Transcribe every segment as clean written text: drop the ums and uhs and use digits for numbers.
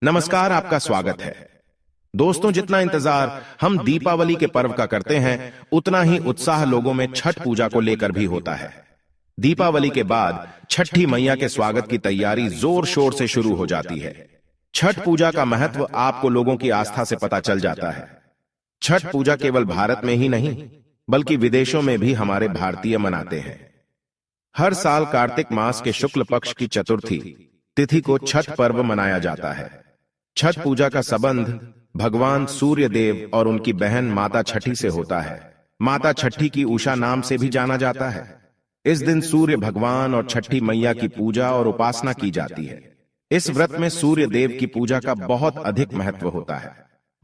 नमस्कार, आपका स्वागत है। दोस्तों, जितना इंतजार हम दीपावली के पर्व का करते हैं, उतना ही उत्साह लोगों में छठ पूजा को लेकर भी होता है। दीपावली के बाद छठी मैया के स्वागत की तैयारी जोर शोर से शुरू हो जाती है। छठ पूजा का महत्व आपको लोगों की आस्था से पता चल जाता है। छठ पूजा केवल भारत में ही नहीं, बल्कि विदेशों में भी हमारे भारतीय मनाते हैं। हर साल कार्तिक मास के शुक्ल पक्ष की चतुर्थी तिथि को छठ पर्व मनाया जाता है। छठ पूजा का संबंध भगवान सूर्य देव और उनकी बहन माता छठी से होता है। माता छठी की उषा नाम से भी जाना जाता है। इस दिन सूर्य भगवान और छठी मैया की पूजा और उपासना की जाती है। इस व्रत में सूर्य देव की पूजा का बहुत अधिक महत्व होता है।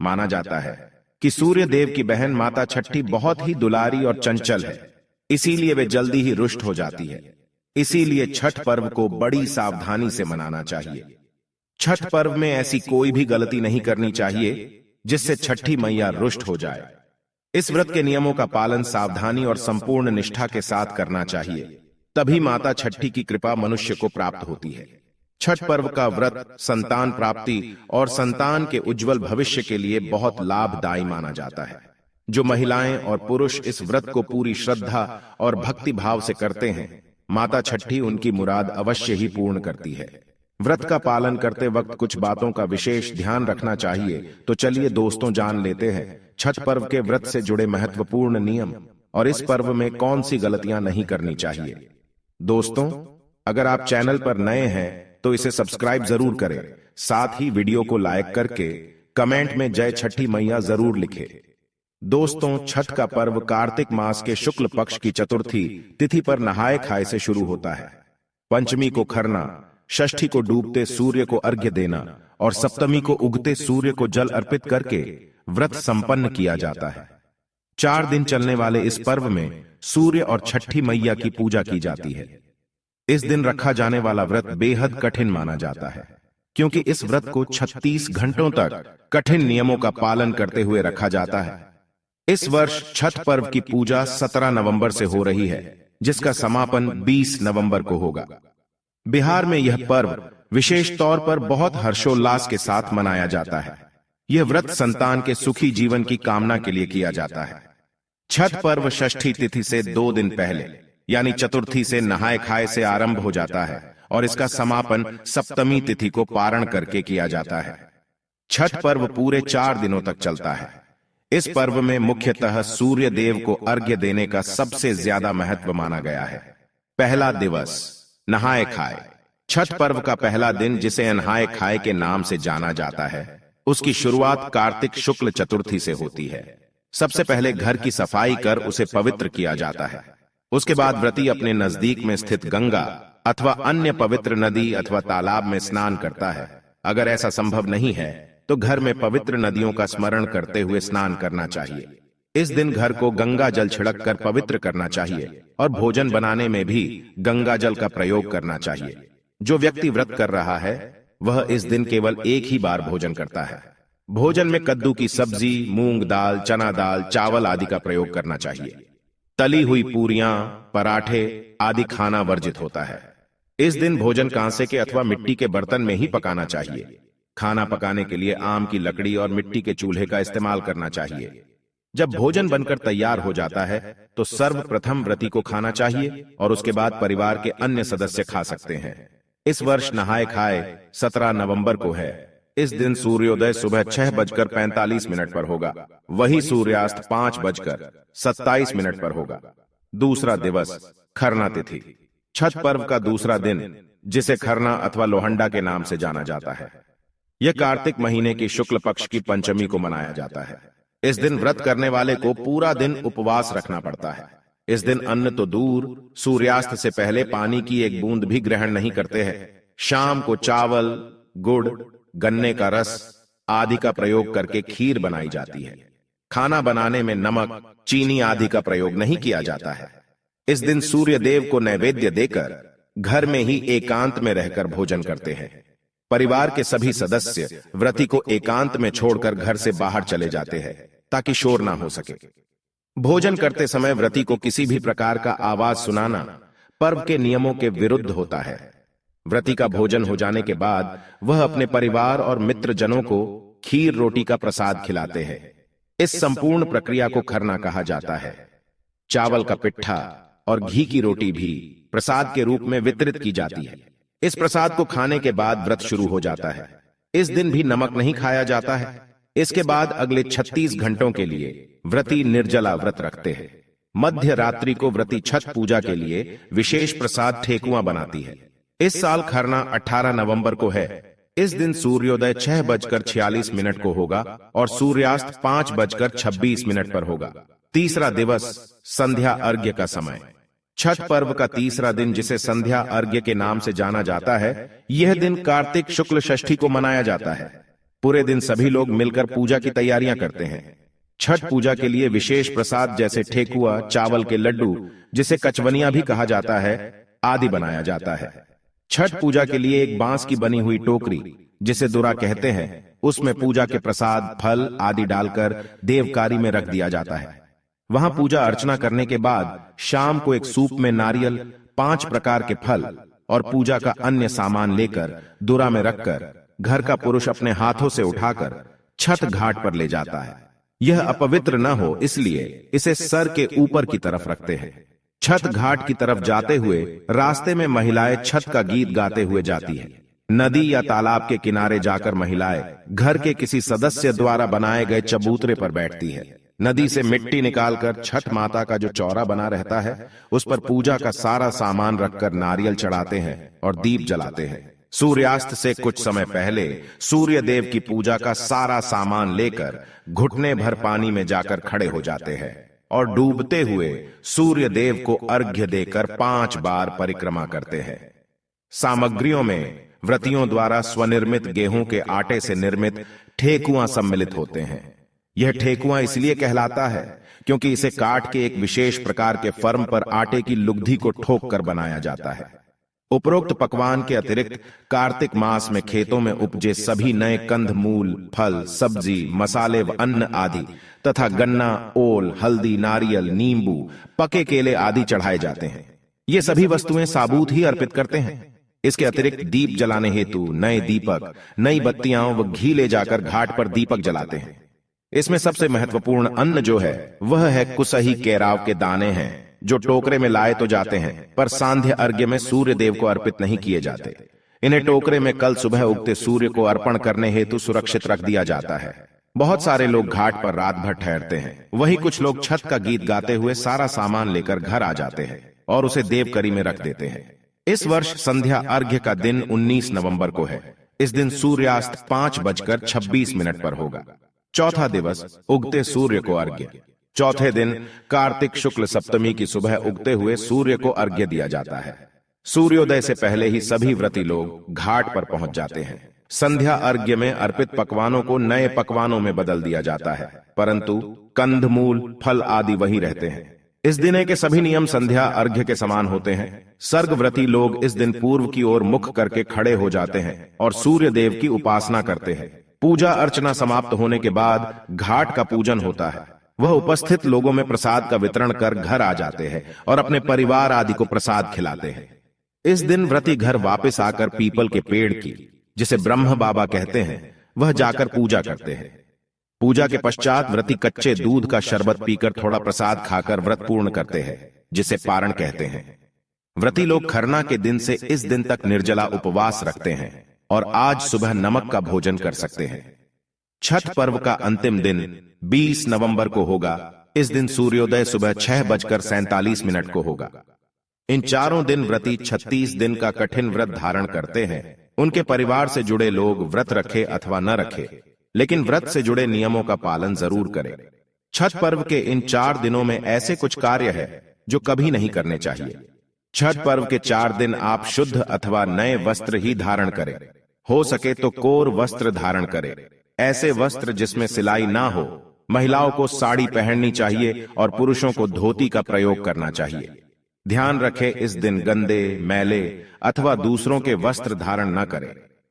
माना जाता है कि सूर्य देव की बहन माता छठी बहुत ही दुलारी और चंचल है, इसीलिए वे जल्दी ही रुष्ट हो जाती है। इसीलिए छठ पर्व को बड़ी सावधानी से मनाना चाहिए। छठ पर्व में ऐसी कोई भी गलती नहीं करनी चाहिए जिससे छठी मैया रुष्ट हो जाए। इस व्रत के नियमों का पालन सावधानी और संपूर्ण निष्ठा के साथ करना चाहिए, तभी माता छठी की कृपा मनुष्य को प्राप्त होती है। छठ पर्व का व्रत संतान प्राप्ति और संतान के उज्जवल भविष्य के लिए बहुत लाभदायी माना जाता है। जो महिलाएं और पुरुष इस व्रत को पूरी श्रद्धा और भक्ति भाव से करते हैं, माता छठी उनकी मुराद अवश्य ही पूर्ण करती है। व्रत का पालन करते वक्त कुछ बातों का विशेष ध्यान रखना चाहिए। तो चलिए दोस्तों, जान लेते हैं छठ पर्व के व्रत से जुड़े महत्वपूर्ण नियम और इस पर्व में कौन सी गलतियां नहीं करनी चाहिए। दोस्तों, अगर आप चैनल पर नए हैं तो इसे सब्सक्राइब जरूर करें। साथ ही वीडियो को लाइक करके कमेंट में जय छठी मैया जरूर लिखें। दोस्तों, छठ का पर्व कार्तिक मास के शुक्ल पक्ष की चतुर्थी तिथि पर नहाए खाए से शुरू होता है। पंचमी को खरना, षष्ठी को डूबते सूर्य को अर्घ्य देना और सप्तमी को उगते सूर्य को जल अर्पित करके व्रत संपन्न किया जाता है। 4 दिन चलने वाले इस पर्व में सूर्य और छठी मैया की पूजा की जाती है। इस दिन रखा जाने वाला व्रत बेहद कठिन माना जाता है, क्योंकि इस व्रत को 36 घंटों तक कठिन नियमों का पालन करते हुए रखा जाता है। इस वर्ष छठ पर्व की पूजा 17 नवंबर से हो रही है, जिसका समापन 20 नवंबर को होगा। बिहार में यह पर्व विशेष तौर पर बहुत हर्षोल्लास के साथ मनाया जाता है। यह व्रत संतान के सुखी जीवन की कामना के लिए किया जाता है। छठ पर्व षष्ठी तिथि से 2 दिन पहले यानी चतुर्थी से नहाए खाए से आरंभ हो जाता है और इसका समापन सप्तमी तिथि को पारण करके किया जाता है। छठ पर्व पूरे 4 दिनों तक चलता है। इस पर्व में मुख्यतः सूर्य देव को अर्घ्य देने का सबसे ज्यादा महत्व माना गया है। पहला दिवस नहाए खाए। छठ पर्व का पहला दिन, जिसे नहाए खाए के नाम से जाना जाता है, उसकी शुरुआत कार्तिक शुक्ल चतुर्थी से होती है। सबसे पहले घर की सफाई कर उसे पवित्र किया जाता है। उसके बाद व्रती अपने नजदीक में स्थित गंगा अथवा अन्य पवित्र नदी अथवा तालाब में स्नान करता है। अगर ऐसा संभव नहीं है तो घर में पवित्र नदियों का स्मरण करते हुए स्नान करना चाहिए। इस दिन घर को गंगा जल छिड़क कर पवित्र करना चाहिए और भोजन बनाने में भी गंगा जल का प्रयोग करना चाहिए। जो व्यक्ति व्रत कर रहा है वह इस दिन केवल एक ही बार भोजन करता है। भोजन में कद्दू की सब्जी, मूंग दाल, चना दाल, चावल आदि का प्रयोग करना चाहिए। तली हुई पूरियां, पराठे आदि खाना वर्जित होता है। इस दिन भोजन कांसे के अथवा मिट्टी के बर्तन में ही पकाना चाहिए। खाना पकाने के लिए आम की लकड़ी और मिट्टी के चूल्हे का इस्तेमाल करना चाहिए। जब भोजन बनकर तैयार हो जाता है तो सर्वप्रथम व्रती को खाना चाहिए और उसके बाद परिवार के अन्य सदस्य खा सकते हैं। इस वर्ष नहाए खाए 17 नवंबर को है। इस दिन सूर्योदय सुबह 6:45 पर होगा, वही सूर्यास्त 5:27 पर होगा। दूसरा दिवस खरना तिथि। छठ पर्व का दूसरा दिन, जिसे खरना अथवा लोहंडा के नाम से जाना जाता है, यह कार्तिक महीने की शुक्ल पक्ष की पंचमी को मनाया जाता है। इस दिन व्रत करने वाले को पूरा दिन उपवास रखना पड़ता है। इस दिन अन्न तो दूर, सूर्यास्त से पहले पानी की एक बूंद भी ग्रहण नहीं करते हैं। शाम को चावल, गुड़, गन्ने का रस आदि का प्रयोग करके खीर बनाई जाती है। खाना बनाने में नमक, चीनी आदि का प्रयोग नहीं किया जाता है। इस दिन सूर्य देव को नैवेद्य देकर घर में ही एकांत में रहकर भोजन करते हैं। परिवार के सभी सदस्य व्रती को एकांत में छोड़कर घर से बाहर चले जाते हैं ताकि शोर ना हो सके। भोजन करते समय व्रती को किसी भी प्रकार का आवाज सुनाना पर्व के नियमों के विरुद्ध होता है। व्रती का भोजन हो जाने के बाद वह अपने परिवार और मित्रजनों को खीर रोटी का प्रसाद खिलाते हैं। इस संपूर्ण प्रक्रिया को खरना कहा जाता है। चावल का पिट्ठा और घी की रोटी भी प्रसाद के रूप में वितरित की जाती है। इस प्रसाद को खाने के बाद व्रत शुरू हो जाता है। इस दिन भी नमक नहीं खाया जाता है। इसके बाद अगले 36 घंटों के लिए व्रती निर्जला व्रत रखते हैं। मध्य रात्रि को व्रती छठ पूजा के लिए विशेष प्रसाद ठेकुआ बनाती है। इस साल खरना 18 नवंबर को है। इस दिन सूर्योदय 6:46 को होगा और सूर्यास्त 5:26 पर होगा। तीसरा दिवस संध्या अर्घ्य का समय। छठ पर्व का तीसरा दिन, जिसे संध्या अर्घ्य के नाम से जाना जाता है, यह दिन कार्तिक शुक्ल षष्ठी को मनाया जाता है। पूरे दिन सभी लोग मिलकर पूजा की तैयारियां करते हैं। छठ पूजा के लिए विशेष प्रसाद जैसे ठेकुआ, चावल के लड्डू, जिसे कचवनिया भी कहा जाता है, आदि बनाया जाता है। छठ पूजा के लिए एक बांस की बनी हुई टोकरी, जिसे दुरा कहते हैं, उसमें पूजा के प्रसाद, फल आदि डालकर देवकारी में रख दिया जाता है। वहां पूजा अर्चना करने के बाद शाम को एक सूप में नारियल, 5 प्रकार के फल और पूजा का अन्य सामान लेकर दुरा में रखकर घर का पुरुष अपने हाथों से उठाकर छठ घाट पर ले जाता है। यह अपवित्र न हो, इसलिए इसे सर के ऊपर की तरफ रखते हैं। छठ घाट की तरफ जाते हुए रास्ते में महिलाएं छठ का गीत गाते हुए जाती है। नदी या तालाब के किनारे जाकर महिलाएं घर के किसी सदस्य द्वारा बनाए गए चबूतरे पर बैठती है। नदी से मिट्टी निकालकर छठ माता का जो चौरा बना रहता है, उस पर पूजा का सारा सामान रखकर नारियल चढ़ाते हैं और दीप जलाते हैं। सूर्यास्त से कुछ समय पहले सूर्य देव की पूजा का सारा सामान लेकर घुटने भर पानी में जाकर खड़े हो जाते हैं और डूबते हुए सूर्य देव को अर्घ्य देकर 5 बार परिक्रमा करते हैं। सामग्रियों में व्रतियों द्वारा स्वनिर्मित गेहूं के आटे से निर्मित ठेकुआ सम्मिलित होते हैं। यह ठेकुआ इसलिए कहलाता है क्योंकि इसे काट के एक विशेष प्रकार के फर्म पर आटे की लुगदी को ठोक कर बनाया जाता है। उपरोक्त पकवान के अतिरिक्त कार्तिक मास में खेतों में उपजे सभी नए कंद मूल, फल, सब्जी, मसाले व अन्न आदि तथा गन्ना, ओल, हल्दी, नारियल, नींबू, पके केले आदि चढ़ाए जाते हैं। ये सभी वस्तुएं साबूत ही अर्पित करते हैं। इसके अतिरिक्त दीप जलाने हेतु नए दीपक, नई बत्तियां व घी ले जाकर घाट पर दीपक जलाते हैं। इसमें सबसे महत्वपूर्ण अन्न जो है वह है कुसही केराव के दाने हैं, जो टोकरे में लाए तो जाते हैं पर सांध्य अर्घ्य में सूर्य देव को अर्पित नहीं किए जाते। इन्हें टोकरे में कल सुबह उगते सूर्य को अर्पण करने हेतु सुरक्षित रख दिया जाता है। बहुत सारे लोग घाट पर रात भर ठहरते हैं। वहीं कुछ लोग छठ का गीत गाते हुए सारा सामान लेकर घर आ जाते हैं और उसे देवकरी में रख देते हैं। इस वर्ष संध्या अर्घ्य का दिन 19 नवंबर को है। इस दिन सूर्यास्त 5:26 पर होगा। चौथा दिवस उगते सूर्य को अर्घ्य। चौथे दिन कार्तिक शुक्ल सप्तमी की सुबह उगते हुए सूर्य को अर्घ्य दिया जाता है। सूर्योदय से पहले ही सभी व्रती लोग घाट पर पहुंच जाते हैं। संध्या अर्घ्य में अर्पित पकवानों को नए पकवानों में बदल दिया जाता है, परंतु कंदमूल, फल आदि वही रहते हैं। इस दिन के सभी नियम संध्या अर्घ्य के समान होते हैं। सर्गव्रती लोग इस दिन पूर्व की ओर मुख करके खड़े हो जाते हैं और सूर्य देव की उपासना करते हैं। पूजा अर्चना समाप्त होने के बाद घाट का पूजन होता है। वह उपस्थित लोगों में प्रसाद का वितरण कर घर आ जाते हैं और अपने परिवार आदि को प्रसाद खिलाते हैं। इस दिन व्रती घर वापस आकर पीपल के पेड़ की, जिसे ब्रह्म बाबा कहते हैं, वह जाकर पूजा करते हैं। पूजा के पश्चात व्रती कच्चे दूध का शरबत पीकर थोड़ा प्रसाद खाकर व्रत पूर्ण करते हैं, जिसे पारण कहते हैं। व्रती लोग खरना के दिन से इस दिन तक निर्जला उपवास रखते हैं और आज सुबह नमक का भोजन कर सकते हैं। छठ पर्व का अंतिम दिन 20 नवंबर को होगा। इस दिन सूर्योदय सुबह 6:47 को होगा। इन चारों दिन व्रती 36 दिन का कठिन व्रत धारण करते हैं। उनके परिवार से जुड़े लोग व्रत रखे अथवा न रखे, लेकिन व्रत से जुड़े नियमों का पालन जरूर करें। छठ पर्व के इन 4 दिनों में ऐसे कुछ कार्य है जो कभी नहीं करने चाहिए। छठ पर्व के 4 दिन आप शुद्ध अथवा नए वस्त्र ही धारण करें। हो सके तो कोर वस्त्र धारण करें, ऐसे वस्त्र जिसमें सिलाई ना हो। महिलाओं को साड़ी पहननी चाहिए और पुरुषों को धोती का प्रयोग करना चाहिए। ध्यान रखें, इस दिन गंदे, मैले अथवा दूसरों के वस्त्र धारण न करें।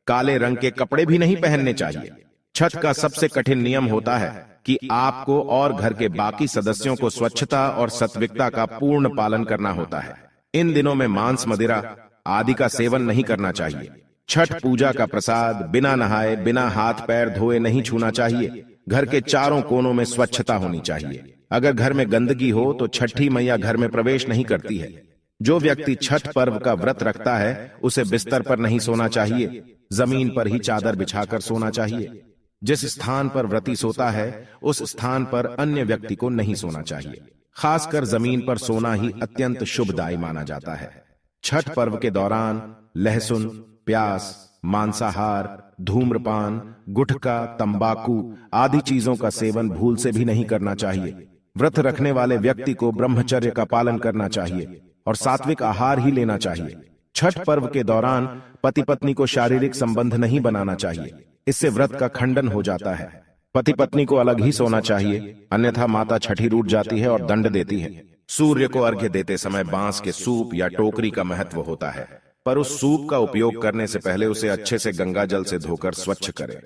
काले रंग के कपड़े भी नहीं पहनने चाहिए। छठ का सबसे कठिन नियम होता है कि आपको और घर के बाकी सदस्यों को स्वच्छता और सात्विकता का पूर्ण पालन करना होता है। इन दिनों में मांस, मदिरा आदि का सेवन नहीं करना चाहिए। छठ पूजा का प्रसाद बिना नहाए, बिना हाथ पैर धोए नहीं छूना चाहिए। घर के चारों कोनों में स्वच्छता होनी चाहिए। अगर घर में गंदगी हो तो छठी मैया घर में प्रवेश नहीं करती है। जो व्यक्ति छठ पर्व का व्रत रखता है उसे बिस्तर पर नहीं सोना चाहिए, जमीन पर ही चादर बिछाकर सोना चाहिए। जिस स्थान पर व्रती सोता है उस स्थान पर अन्य व्यक्ति को नहीं सोना चाहिए। खासकर जमीन पर सोना ही अत्यंत शुभदायी माना जाता है। छठ पर्व के दौरान लहसुन, प्याज, मांसाहार, धूम्रपान, गुटखा, तंबाकू आदि चीजों का सेवन भूल से भी नहीं करना चाहिए। व्रत रखने वाले व्यक्ति को ब्रह्मचर्य का पालन करना चाहिए और सात्विक आहार ही लेना चाहिए। छठ पर्व के दौरान पति पत्नी को शारीरिक संबंध नहीं बनाना चाहिए, इससे व्रत का खंडन हो जाता है। पति पत्नी को अलग ही सोना चाहिए, अन्यथा माता छठी रूठ जाती है और दंड देती है। सूर्य को अर्घ्य देते समय बांस के सूप या टोकरी का महत्व होता है, पर उस सूप का उपयोग करने से पहले उसे अच्छे से गंगा जल से धोकर स्वच्छ करें,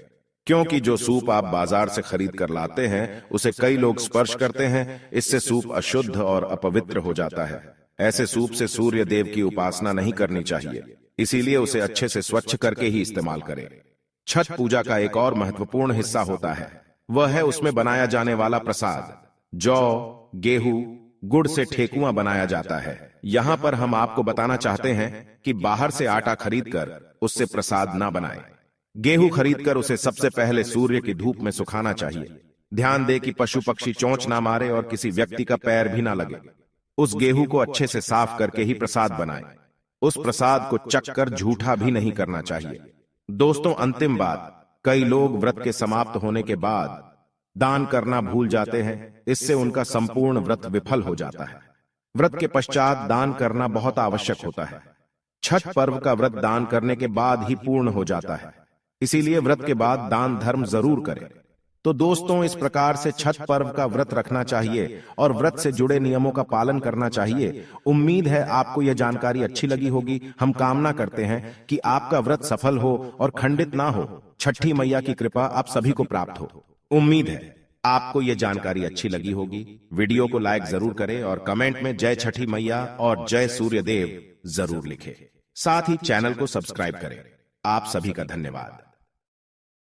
क्योंकि जो सूप आप बाजार से खरीद कर लाते हैं उसे कई लोग स्पर्श करते हैं। इससे सूप अशुद्ध और अपवित्र हो जाता है। ऐसे सूप से सूर्य देव की उपासना नहीं करनी चाहिए, इसीलिए उसे अच्छे से स्वच्छ करके ही इस्तेमाल करें। छठ पूजा का एक और महत्वपूर्ण हिस्सा होता है, वह है उसमें बनाया जाने वाला प्रसाद। जौ, गेहूं, गुड़ से ठेकुआ बनाया जाता है। यहां पर हम आपको बताना चाहते हैं कि बाहर से आटा खरीदकर उससे प्रसाद ना बनाएं। गेहूं खरीदकर उसे सबसे पहले सूर्य की धूप में सुखाना चाहिए। ध्यान दे कि पशु पक्षी चोंच ना मारे और किसी व्यक्ति का पैर भी ना लगे। उस गेहूं को अच्छे से साफ करके ही प्रसाद बनाएं। उस प्रसाद को चख कर झूठा भी नहीं करना चाहिए। दोस्तों, अंतिम बात, कई लोग व्रत के समाप्त होने के बाद दान करना भूल जाते हैं, इससे उनका संपूर्ण व्रत विफल हो जाता है। व्रत के पश्चात दान करना बहुत आवश्यक होता है। छठ पर्व का व्रत दान करने के बाद ही पूर्ण हो जाता है, इसीलिए व्रत के बाद दान धर्म जरूर करें। तो दोस्तों, इस प्रकार से छठ पर्व का व्रत रखना चाहिए और व्रत से जुड़े नियमों का पालन करना चाहिए। उम्मीद है आपको यह जानकारी अच्छी लगी होगी। हम कामना करते हैं कि आपका व्रत सफल हो और खंडित ना हो। छठी मैया की कृपा आप सभी को प्राप्त हो। उम्मीद है आपको यह जानकारी अच्छी लगी होगी। वीडियो को लाइक जरूर करें और कमेंट में जय छठी मैया और जय सूर्य देव जरूर लिखें। साथ ही चैनल को सब्सक्राइब करें। आप सभी का धन्यवाद।